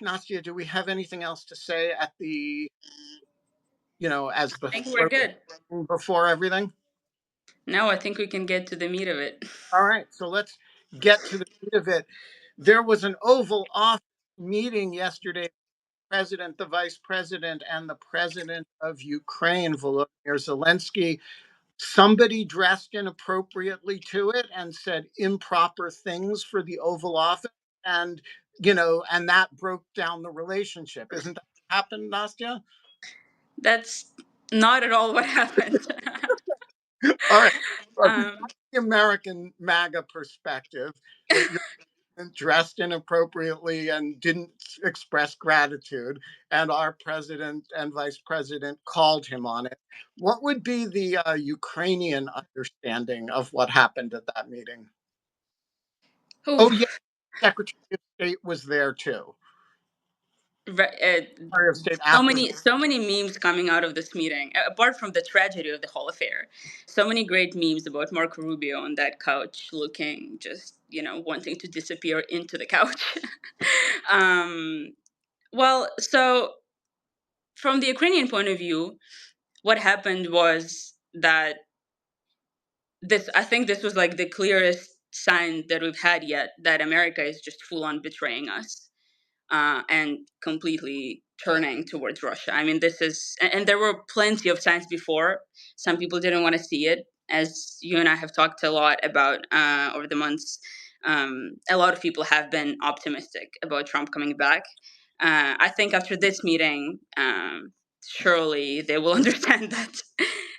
Nastya, do we have anything else to say at the, as I think we're good. before everything? No, I think we can get to the meat of it. All right, so let's get to the meat of it. There was an Oval Office meeting yesterday. President, the vice president, and the president of Ukraine, Volodymyr Zelensky. Somebody dressed inappropriately to it and said improper things for the Oval Office, and and that broke down the relationship. Isn't that what happened, Nastya? That's not at all what happened. All right. From um, the American MAGA perspective, that you're dressed inappropriately and didn't express gratitude, and our president and vice president called him on it. What would be the Ukrainian understanding of what happened at that meeting? Oh, yeah, oof. Secretary of State was there too. Right, Secretary of State so after. many memes coming out of this meeting. Apart from the tragedy of the whole affair, so many great memes about Marco Rubio on that couch, looking just wanting to disappear into the couch. um, well, so from the Ukrainian point of view, what happened was that this I think this was like the clearest sign that we've had yet that America is just full on betraying us, and completely turning towards Russia. I mean, this is, and there were plenty of signs before. Some people didn't want to see it, as you and I have talked a lot about over the months. A lot of people have been optimistic about Trump coming back. I think after this meeting, surely they will understand that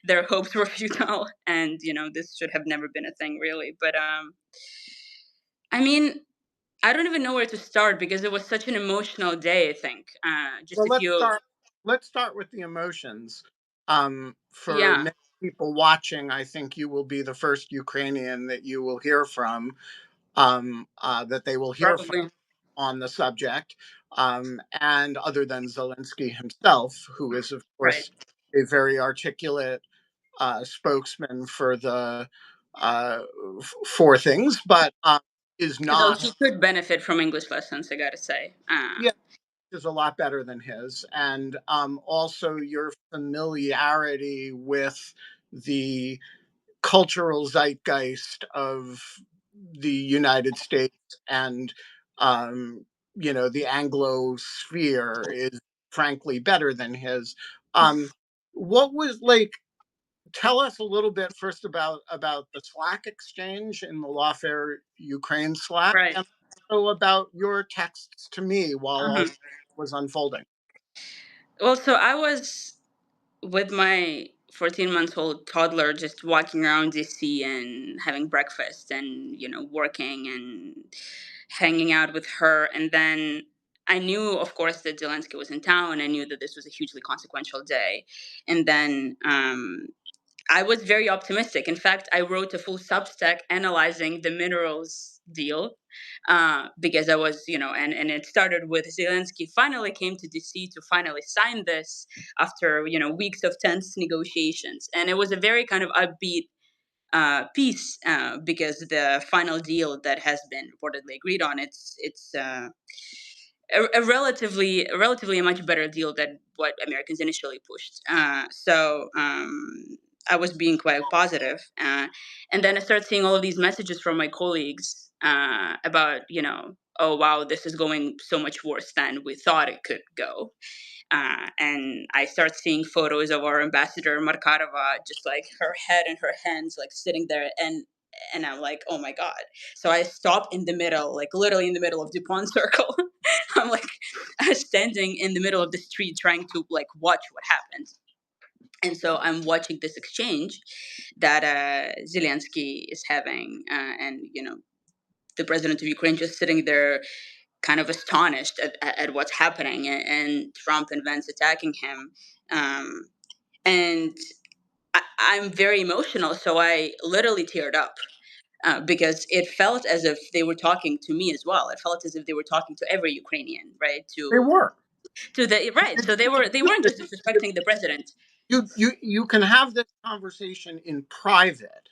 their hopes were futile, and this should have never been a thing, really. But I mean, I don't even know where to start because it was such an emotional day. I think just Well, if you, let's start with the emotions. For yeah, many people watching, I think you will be the first Ukrainian that you will hear from, that they will hear from probably on the subject, and other than Zelensky himself, who is, of right. course, a very articulate spokesman for the for things, but is Though not. he could benefit from English lessons, I gotta say. Yeah, is a lot better than his, and also your familiarity with the cultural zeitgeist of the United States and the Anglo sphere is frankly better than his. What was like? Tell us a little bit first about the Slack exchange in the Lawfare Ukraine Slack, Right. and also about your texts to me while all Uh-huh. this was unfolding. Well, so I was with my 14-month-old toddler just walking around DC and having breakfast and working and hanging out with her, and then I knew, of course, that Zelensky was in town. I knew that this was a hugely consequential day, and then I was very optimistic. In fact, I wrote a full Substack analyzing the minerals deal, because I was, and it started with Zelensky finally came to DC to finally sign this after, weeks of tense negotiations. And it was a very kind of upbeat piece, because the final deal that has been reportedly agreed on, it's a relatively a much better deal than what Americans initially pushed. So I was being quite positive, and then I started seeing all of these messages from my colleagues about oh wow, this is going so much worse than we thought it could go. And I start seeing photos of our ambassador Markarova, just like her head and her hands, like sitting there, and I'm like, oh my god. So I stop in the middle, like literally in the middle of Dupont Circle. I'm like standing in the middle of the street trying to like watch what happens. And so I'm watching this exchange that Zelensky is having, and the president of Ukraine just sitting there kind of astonished at what's happening, and Trump and Vance attacking him. Um, and I'm very emotional, so I literally teared up, because it felt as if they were talking to me as well. It felt as if they were talking to every Ukrainian, right? They were. To the right. So they weren't just disrespecting the president. You can have this conversation in private,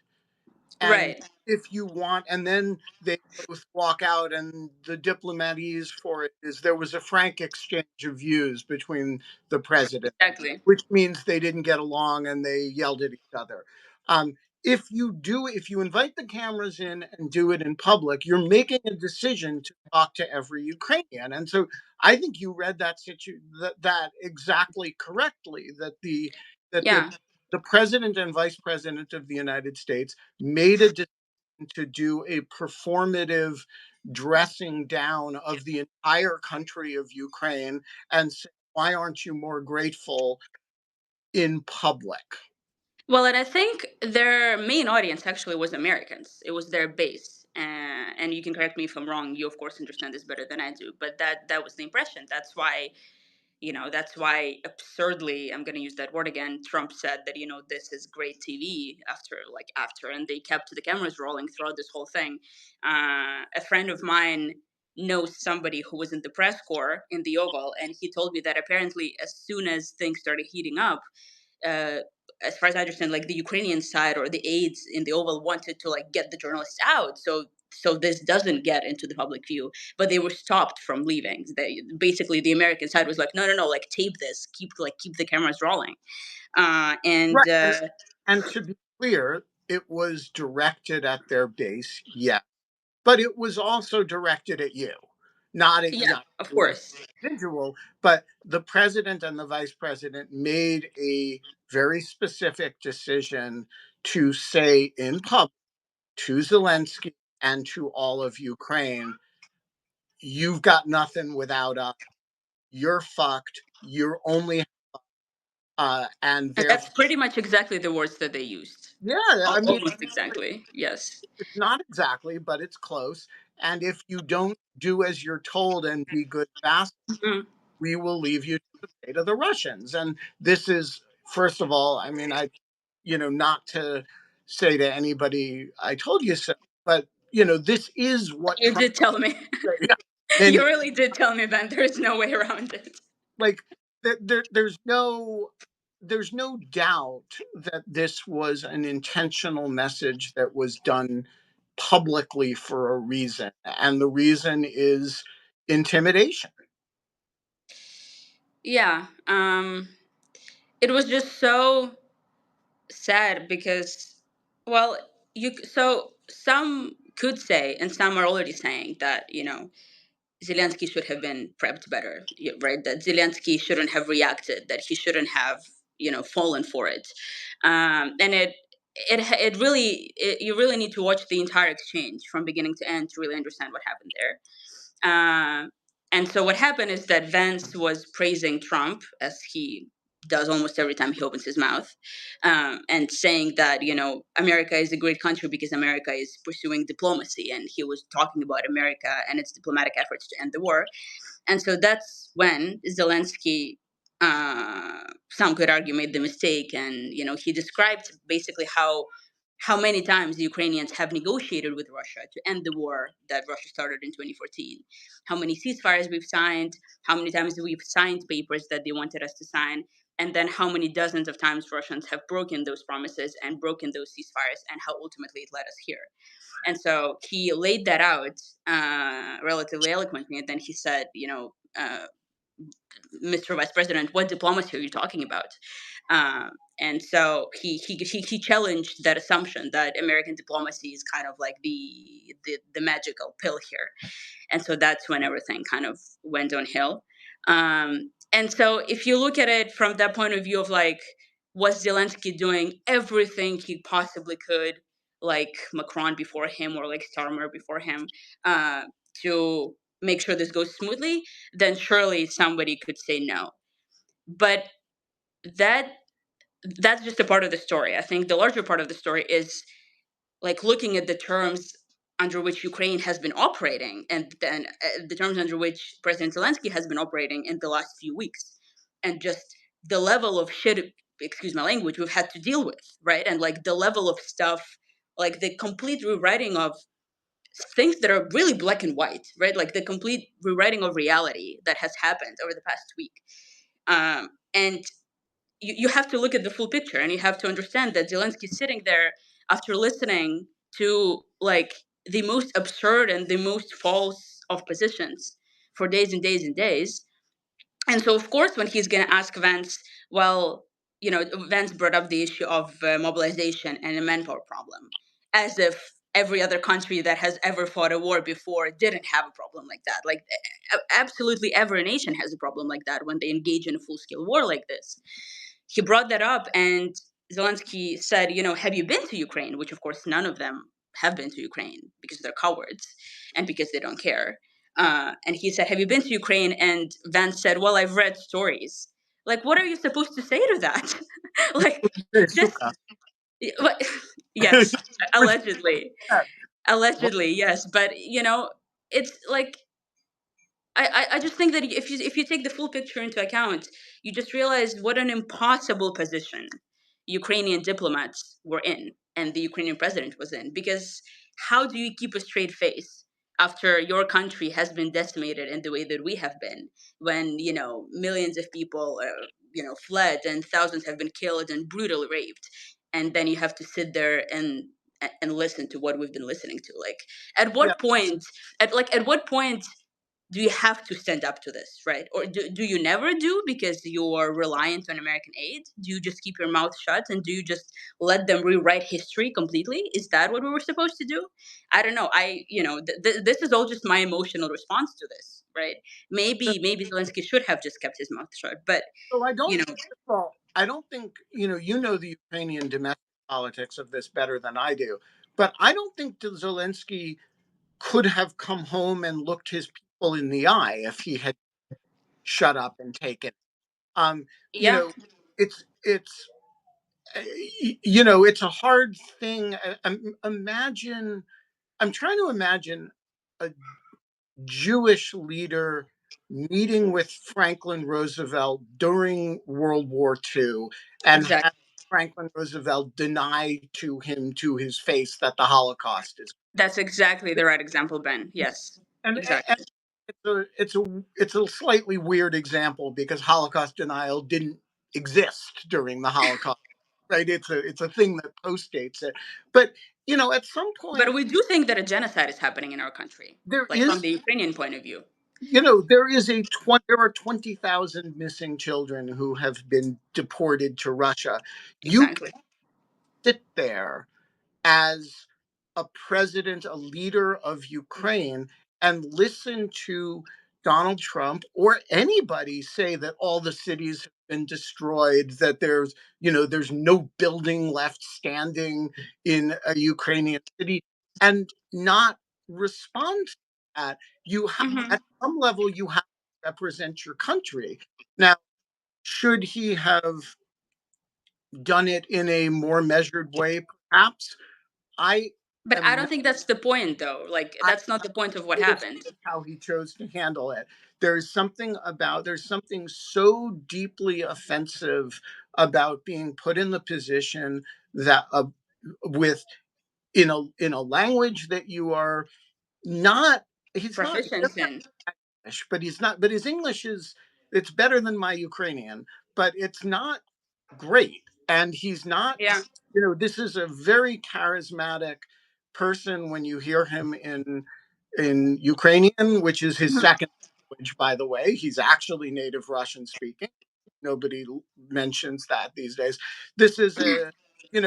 And Right. if you want, and then they both walk out, and the diplomatese for it is there was a frank exchange of views between the president, Exactly. which means they didn't get along and they yelled at each other. Um, if you invite the cameras in and do it in public, you're making a decision to talk to every Ukrainian. And so I think you read that exactly correctly. That Yeah. the president and vice president of the United States made a decision to do a performative dressing down of the entire country of Ukraine and say, why aren't you more grateful in public? Well, and I think their main audience actually was Americans. It was their base. And you can correct me if I'm wrong. You, of course, understand this better than I do. But that was the impression. That's why absurdly, I'm going to use that word again, Trump said that, this is great TV after, and they kept the cameras rolling throughout this whole thing. A friend of mine knows somebody who was in the press corps in the Oval, and he told me that apparently as soon as things started heating up, uh, as far as I understand, like the Ukrainian side or the aides in the Oval wanted to like get the journalists out, so this doesn't get into the public view. But they were stopped from leaving. They basically the American side was like, no, no, no, like tape this, keep the cameras rolling. Right. And And to be clear, it was directed at their base, yeah, but it was also directed at you, not at yeah, you of as course, an individual. But the president and the vice president made a very specific decision to say in public to Zelensky and to all of Ukraine, you've got nothing without us. You're fucked. You're only and and that's therefore, pretty much exactly the words that they used. yeah. I mean, Almost exactly, yes. it's not exactly, but it's close. And if you don't do as you're told and be good fast, Mhm. we will leave you to the fate of the Russians. And this is, first of all, I mean, not to say to anybody, I told you so, but this is what You Trump. did tell me. Yeah. And You really did tell me, Ben. There is no way around it. like there's no doubt that this was an intentional message that was done publicly for a reason, and the reason is intimidation. Yeah. It was just so sad because, well, so some could say, and some are already saying that Zelensky should have been prepped better, right? That Zelensky shouldn't have reacted, that he shouldn't have fallen for it. And it really you really need to watch the entire exchange from beginning to end to really understand what happened there. um, and so what happened is that Vance was praising Trump, as he does almost every time he opens his mouth, and saying that America is a great country because America is pursuing diplomacy, and he was talking about America and its diplomatic efforts to end the war. And so that's when Zelensky, some could argue, made the mistake, and he described basically how many times the Ukrainians have negotiated with Russia to end the war that Russia started in 2014, how many ceasefires we've signed, how many times we've signed papers that they wanted us to sign, and then how many dozens of times Russians have broken those promises and broken those ceasefires, and how ultimately it led us here. And so he laid that out relatively eloquently. And then he said, Mr. Vice President, what diplomacy are you talking about? And so he challenged that assumption that American diplomacy is kind of like the magical pill here. And so that's when everything kind of went downhill. And so if you look at it from that point of view of like, was Zelensky doing everything he possibly could, like Macron before him or like Starmer before him, uh, to make sure this goes smoothly, then surely somebody could say no. But that that's just a part of the story. I think the larger part of the story is like looking at the terms under which Ukraine has been operating, and then the terms under which President Zelensky has been operating in the last few weeks, and just the level of shit, excuse my language, we've had to deal with, right? And like the level of stuff, like the complete rewriting of things that are really black and white, right? Like the complete rewriting of reality that has happened over the past week. And you have to look at the full picture, and you have to understand that Zelensky's sitting there after listening to like the most absurd and the most false of positions for days and days and days. And so, of course, when he's going to ask Vance, well, Vance brought up the issue of mobilization and a manpower problem, as if every other country that has ever fought a war before didn't have a problem like that. Like, absolutely every nation has a problem like that when they engage in a full scale war like this. He brought that up, and Zelensky said, have you been to Ukraine? Which, of course, none of them have been to Ukraine because they're cowards and because they don't care. And he said, have you been to Ukraine? And Vance said, well, I've read stories. Like, what are you supposed to say to that? Like, just, Suka. yes, Which allegedly. what Allegedly, yes. But, it's like, I just think that if you take the full picture into account, you just realize what an impossible position Ukrainian diplomats were in and the Ukrainian president was in. Because how do you keep a straight face after your country has been decimated in the way that we have been, when millions of people fled and thousands have been killed and brutally raped, and then you have to sit there and listen to what we've been listening to? Like, at yeah. what point at what point do you have to stand up to this, right? Or do you never do because you're reliant on American aid? Do you just keep your mouth shut and do you just let them rewrite history completely? Is that what we were supposed to do? I don't know. This is all just my emotional response to this, right? Maybe Zelensky should have just kept his mouth shut, but So I you don't. know, Well, I don't think the Ukrainian domestic politics of this better than I do, but I don't think Zelensky could have come home and looked his people in the eye if he had shut up and taken. Um, you yeah, know, it's it's a hard thing. Imagine. I'm trying to imagine a Jewish leader meeting with Franklin Roosevelt during World War II and have exactly. Franklin Roosevelt deny to his face that the Holocaust is. That's exactly the right example, Ben. Yes, And exactly. it's a slightly weird example because Holocaust denial didn't exist during the Holocaust, right? It's a thing that postdates it. But at some But point we do think that a genocide is happening in our country, there like from is the Ukrainian point of view. there are 20,000 missing children who have been deported to Russia. You Exactly. sit there as a president, a leader of Ukraine, and listen to Donald Trump or anybody say that all the cities have been destroyed, that there's no building left standing in a Ukrainian city, and not respond to that. Hmm. At some level, you have to represent your country. Now, should he have done it in a more measured way? Perhaps. I But I am don't think that's the point, though. Like, I that's not the point of what it's happened. how he chose to handle it. There's something so deeply offensive about being put in the position that with in a language that you are not he's not he Proficient doesn't have in. English, but he's not but his English is it's better than my Ukrainian, but it's not great. And he's not, Yeah. this is a very charismatic person when you hear him in Ukrainian, which is his Mhm. second language, by the way. He's actually native Russian speaking. Nobody mentions that these days. This is a, you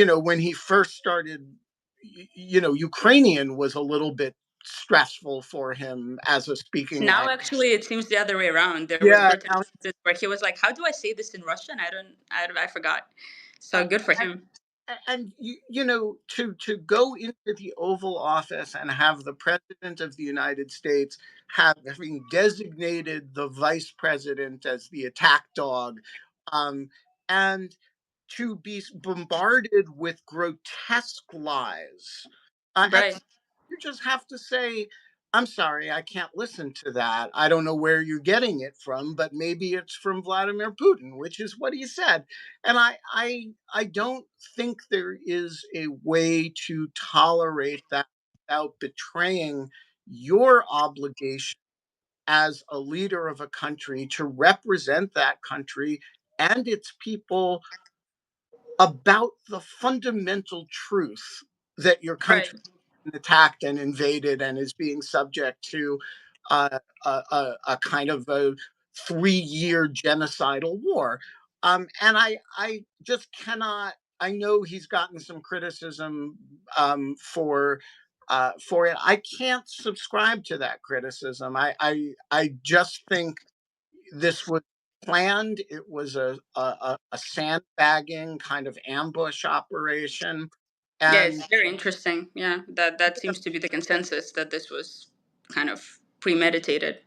know, when he first started, Ukrainian was a little bit stressful for him as a speaking Now, language. actually, it seems the other way around. There were Yeah, certain instances where he was like, "How do I say this in Russian? I forgot." So good for him. and to go into the Oval Office and have the President of the United States having designated the Vice President as the attack dog, um, and to be bombarded with grotesque lies. At Right. You just have to say, I'm sorry, I can't listen to that. I don't know where you're getting it from, but maybe it's from Vladimir Putin, which is what he said. And I don't think there is a way to tolerate that without betraying your obligation as a leader of a country to represent that country and its people about the fundamental truth that your Right. country is attacked and invaded and is being subject to a kind of a 3 year genocidal war. And I just cannot. I know he's gotten some criticism for it. I can't subscribe to that criticism. I just think this was planned. It was a sandbagging kind of ambush operation. Yeah, And it's very interesting. Yeah, that seems to be the consensus that this was kind of premeditated.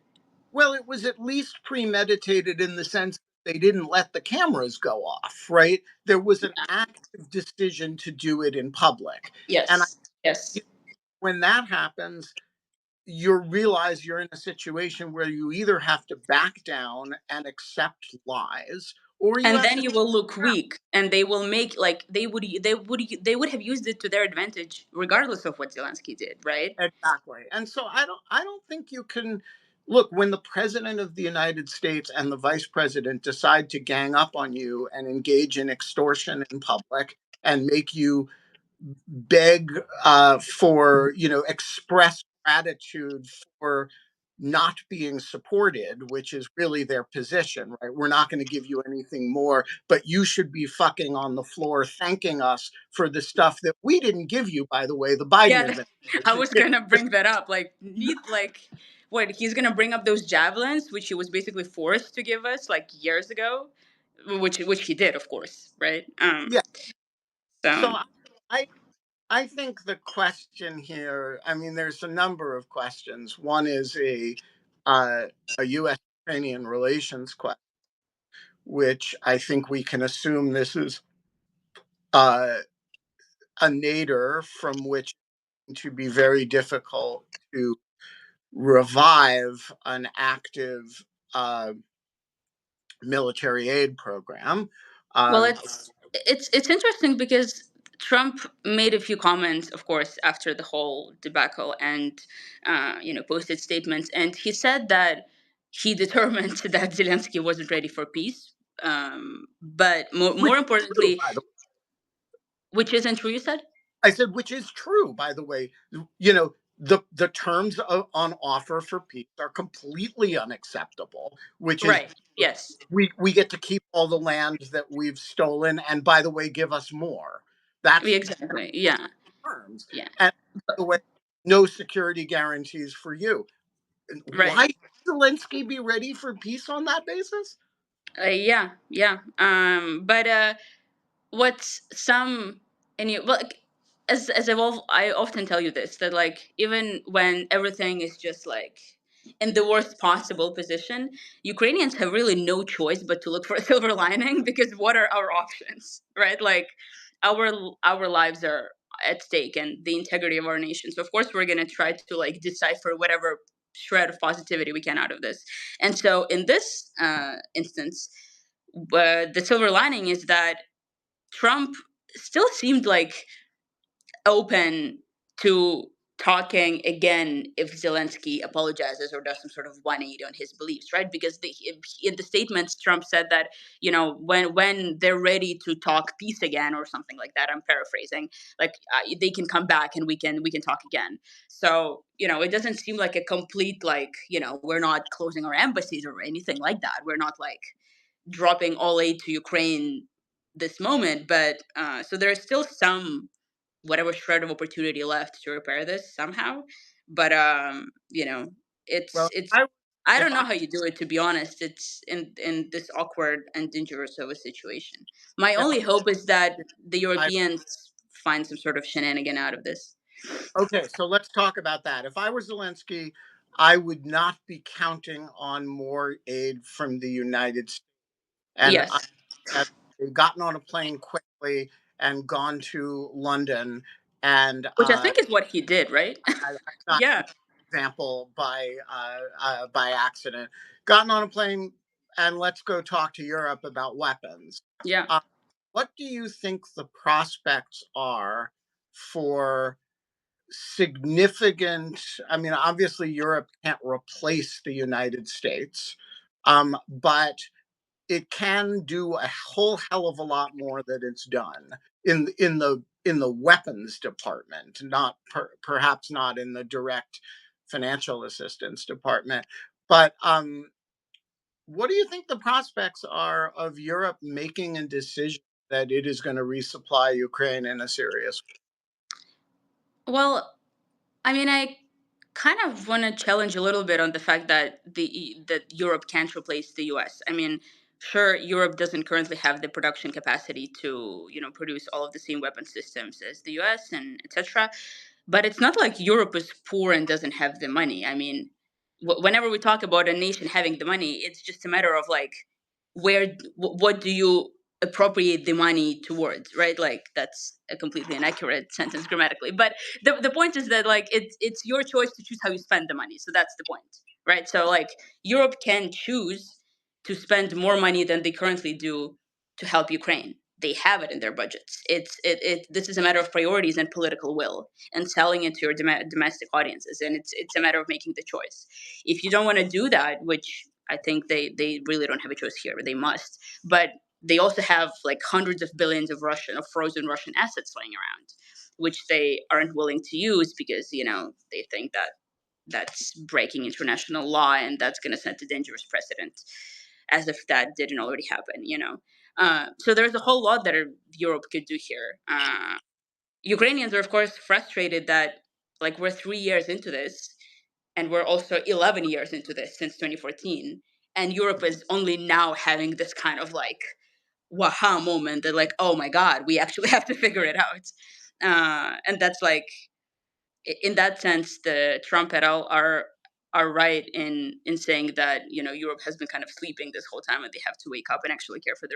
well, it was at least premeditated in the sense that they didn't let the cameras go off, right? There was an active decision to do it in public. And Yes. Yes. when that happens, you realize you're in a situation where you either have to back down and accept lies or you And have then to you will look weak, and they will make like they would have used it to their advantage regardless of what Zelensky did, right? exactly. And so I don't think you can look when the president of the United States and the vice president decide to gang up on you and engage in extortion in public and make you beg for, express gratitude for not being supported, which is really their position, right? We're not going to give you anything more, but you should be fucking on the floor thanking us for the stuff that we didn't give you, by the way, the Biden Yeah, I administration. was gonna bring that up. Like, need like what he's gonna bring up those javelins, which he was basically forced to give us like years ago, which he did, of course, right? Yeah. So So I I think the question here, I mean, there's a number of questions. One is uh, a U.S. Ukrainian relations question, which I think we can assume this is uh, a nadir from which to be very difficult to revive an active uh, military aid program. well, Um, it's interesting because Trump made a few comments, of course, after the whole debacle, and posted statements, and he said that he determined that Zelensky wasn't ready for peace. But which more is true, importantly, by the which isn't true, you said? I said, which is true, by the way. The terms on offer for peace are completely unacceptable. Which is Right. Yes. we get to keep all the land that we've stolen, and by the way, give us more. That's Exactly. Yeah. terms. Yeah. And by the way, no security guarantees for you. Right. Why should Zelensky be ready for peace on that basis? Yeah. Yeah. But what's some and you well like, as I often tell you this, that like even when everything is just like in the worst possible position, Ukrainians have really no choice but to look for a silver lining, because what are our options, right? Like our lives are at stake, and the integrity of our nation. So of course we're going to try to like decipher whatever shred of positivity we can out of this. And so in this instance, the silver lining is that Trump still seemed like open to talking again if Zelensky apologizes or does some sort of 180 on his beliefs, right? Because in the statements, Trump said that when they're ready to talk peace again or something like that. I'm paraphrasing. Like they can come back and we can talk again. So it doesn't seem like a complete like we're not closing our embassies or anything like that. We're not like dropping all aid to Ukraine this moment, but so there's still some whatever shred of opportunity left to repair this somehow. But it's Well, it's I I if don't know I how you do it, to be honest. It's in this awkward and dangerous of a situation. My if only hope is that the I Europeans find some sort of shenanigan out of this. okay, so let's talk about that. If I were Zelensky, I would not be counting on more aid from the United States. And I Yes, had gotten on a plane quickly and gone to London. And which I think is what he did, right? I'm not Yeah, using the example by accident. Gotten on a plane and let's go talk to Europe about weapons. yeah. Uh, what do you think the prospects are for significant? I mean, obviously, Europe can't replace the United States, but it can do a whole hell of a lot more that it's done in the weapons department, not perhaps not in the direct financial assistance department. But what do you think the prospects are of Europe making a decision that it is going to resupply Ukraine in a serious Well, I mean, I kind of want to challenge a little bit on the fact that that Europe can't replace the U.S. I mean, sure, Europe doesn't currently have the production capacity to, produce all of the same weapon systems as the U.S. and etc. But it's not like Europe is poor and doesn't have the money. I mean, whenever we talk about a nation having the money, it's just a matter of like what do you appropriate the money towards, right? Like that's a completely inaccurate sentence grammatically. But the point is that like it's your choice to choose how you spend the money. So that's the point, right? So like Europe can choose to spend more money than they currently do to help Ukraine. They have it in their budgets. This is a matter of priorities and political will and selling it to your domestic audiences, and it's a matter of making the choice. If you don't want to do that, which I think they really don't have a choice here, they must. But they also have like hundreds of billions of frozen Russian assets lying around, which they aren't willing to use because they think that that's breaking international law and that's going to set a dangerous precedent, as if that didn't already happen. So there's a whole lot that Europe could do here. Ukrainians are, of course, frustrated that like we're 3 years into this, and we're also 11 years into this since 2014, and Europe is only now having this kind of like waha moment that like, oh my god, we actually have to figure it out. And that's like, in that sense, the Trump et al. Are right in saying that Europe has been kind of sleeping this whole time, and they have to wake up and actually care for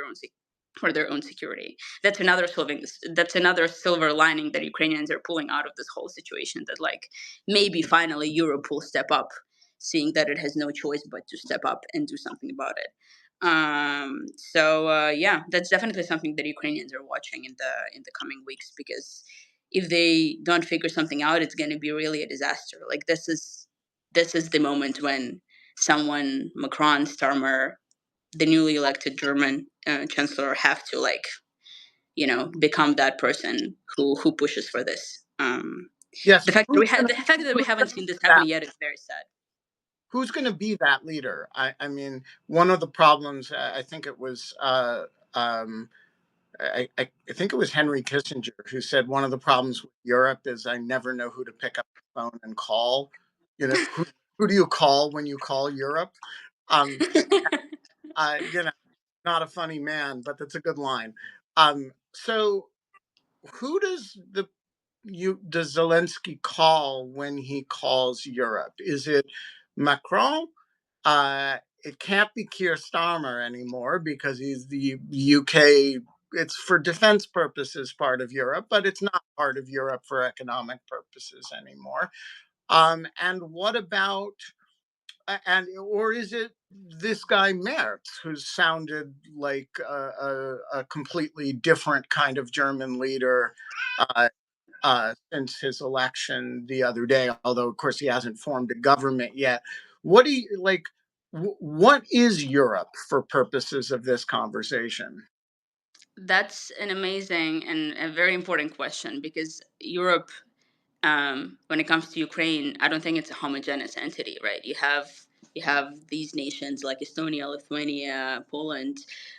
their own security. That's another silver lining that Ukrainians are pulling out of this whole situation. That like maybe finally Europe will step up, seeing that it has no choice but to step up and do something about it. Yeah, that's definitely something that Ukrainians are watching in the coming weeks, because if they don't figure something out, it's going to be really a disaster. Like this is the moment when someone, Macron, Starmer, the newly elected German chancellor, have to like become that person who pushes for this. yes The fact that who's we going the fact that we haven't seen this happening yet is very sad. who's going to be that leader? I mean, one of the problems, I think it was, I think it was Henry Kissinger who said one of the problems with Europe is I never know who to pick up the phone and call. Who do you call when you call Europe? Um, uh, you know, Not a funny man, but that's a good line. So who does Zelensky call when he calls Europe? Is it Macron? It can't be Keir Starmer anymore because he's the UK. It's for defense purposes part of Europe, but it's not part of Europe for economic purposes anymore. And what about and or is it this guy Merz, who's sounded like a completely different kind of German leader uh, since his election the other day, although, of course, he hasn't formed a government yet. What do you like? What is Europe for purposes of this conversation? That's an amazing and a very important question, because Europe, when it comes to Ukraine, I don't think it's a homogeneous entity, right? You have these nations like Estonia, Lithuania, Poland,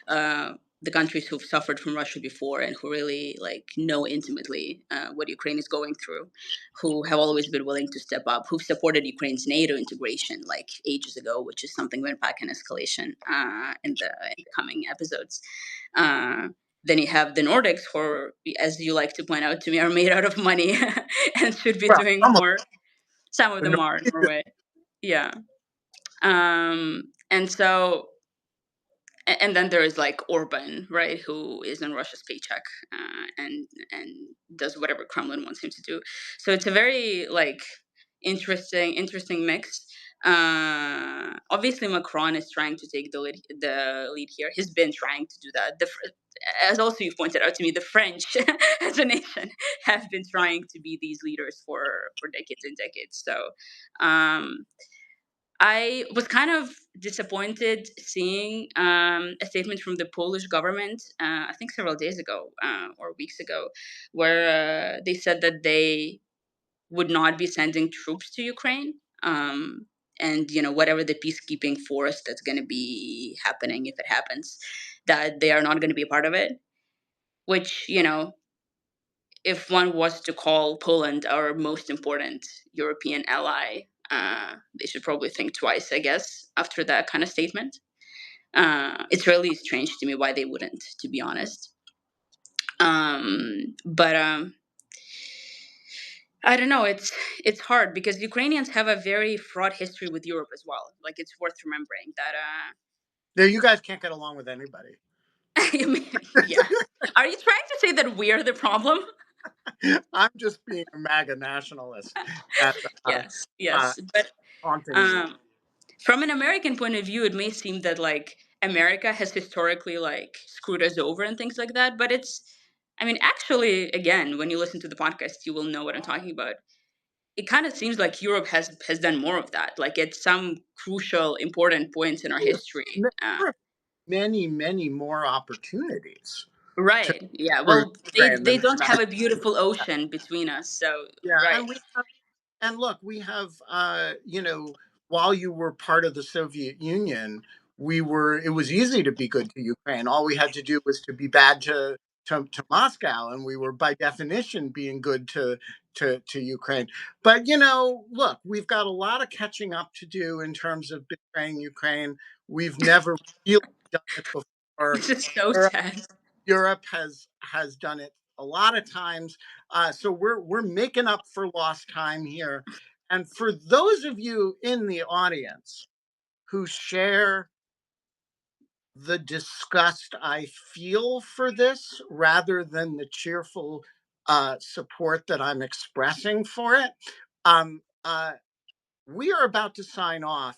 uh, the countries who've suffered from Russia before and who really like know intimately what Ukraine is going through, who have always been willing to step up, who've supported Ukraine's NATO integration like ages ago, which is something we're back in escalation in the coming episodes. Uh, then you have the Nordics, who, as you like to point out to me, are made out of money and should be Well, doing some of more. Some of them, them are Norway. Yeah. And so, and then there is like Orban, right, who is on Russia's paycheck, and does whatever Kremlin wants him to do. So it's a very like interesting mix. Obviously, Macron is trying to take the lead here. He's been trying to do that. As also you've pointed out to me, the French as a nation have been trying to be these leaders for decades and decades. So. Um, I was kind of disappointed seeing a statement from the Polish government, I think several days ago or weeks ago, where they said that they would not be sending troops to Ukraine. And whatever the peacekeeping force that's going to be happening, if it happens, that they are not going to be a part of it. Which, if one was to call Poland our most important European ally, they should probably think twice, I guess, after that kind of statement. It's really strange to me why they wouldn't, to be honest. But I don't know. It's hard because Ukrainians have a very fraught history with Europe as well. Like, it's worth remembering that. There, you guys can't get along with anybody. Yeah. Are you trying to say that we're the problem? I'm just being a MAGA nationalist and Yes, uh, yes. But taunting you. um, from an American point of view, it may seem that like America has historically like screwed us over and things like that. But I mean, actually, again, when you listen to the podcast, you will know what I'm talking about. It kind of seems like Europe has done more of that. Like at some crucial, important points in our history. There are many, many more opportunities to Right. Yeah. screw Well, Ukraine they than the don't have United a beautiful ocean between us. So Yeah, right. and look, we have, while you were part of the Soviet Union, it was easy to be good to Ukraine. All we had to do was to be bad to Moscow, and we were by definition being good to Ukraine. But, look, we've got a lot of catching up to do in terms of betraying Ukraine. We've never really done it before. This is so sad. Europe has done it a lot of times, so we're making up for lost time here. And for those of you in the audience who share the disgust I feel for this, rather than the cheerful support that I'm expressing for it, um, uh, we are about to sign off.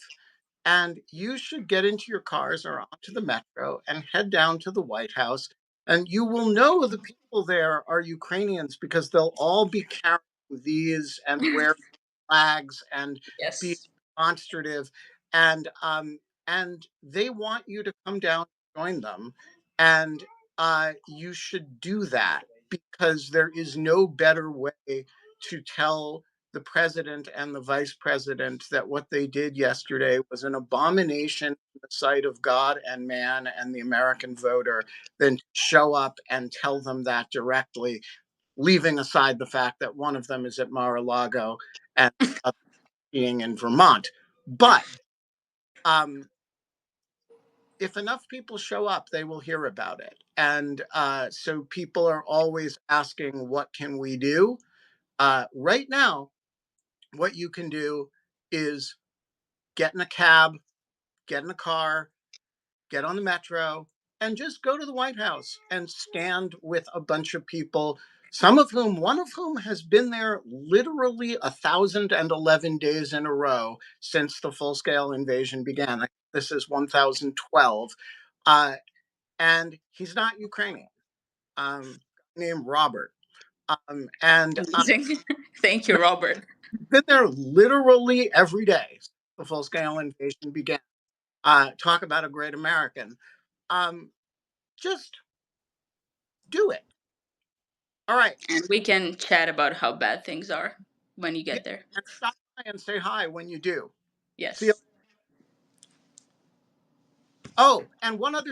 And you should get into your cars or onto the metro and head down to the White House. And you will know the people there are Ukrainians because they'll all be carrying these and wearing flags and be Yes. demonstrative. And they want you to come down and join them. And you should do that because there is no better way to tell the president and the vice president that what they did yesterday was an abomination in the sight of God and man and the American voter than to show up and tell them that directly, leaving aside the fact that one of them is at Mar-a-Lago and the other being in Vermont. But um, if enough people show up, they will hear about it. And so people are always asking, what can we do? Right now, what you can do is get in a cab, get in a car, get on the metro, and just go to the White House and stand with a bunch of people, one of whom has been there literally 1,011 days in a row since the full scale invasion began. This is 1012. Uh, and he's not Ukrainian, named Robert. And Amazing. Thank you, Robert. he's been there literally every day since the full scale invasion began. Talk about a great American. Um, just do it. All right. And we can chat about how bad things are when you Yeah. get there. And stop by and say hi when you do. See you. Yes. Oh, and one other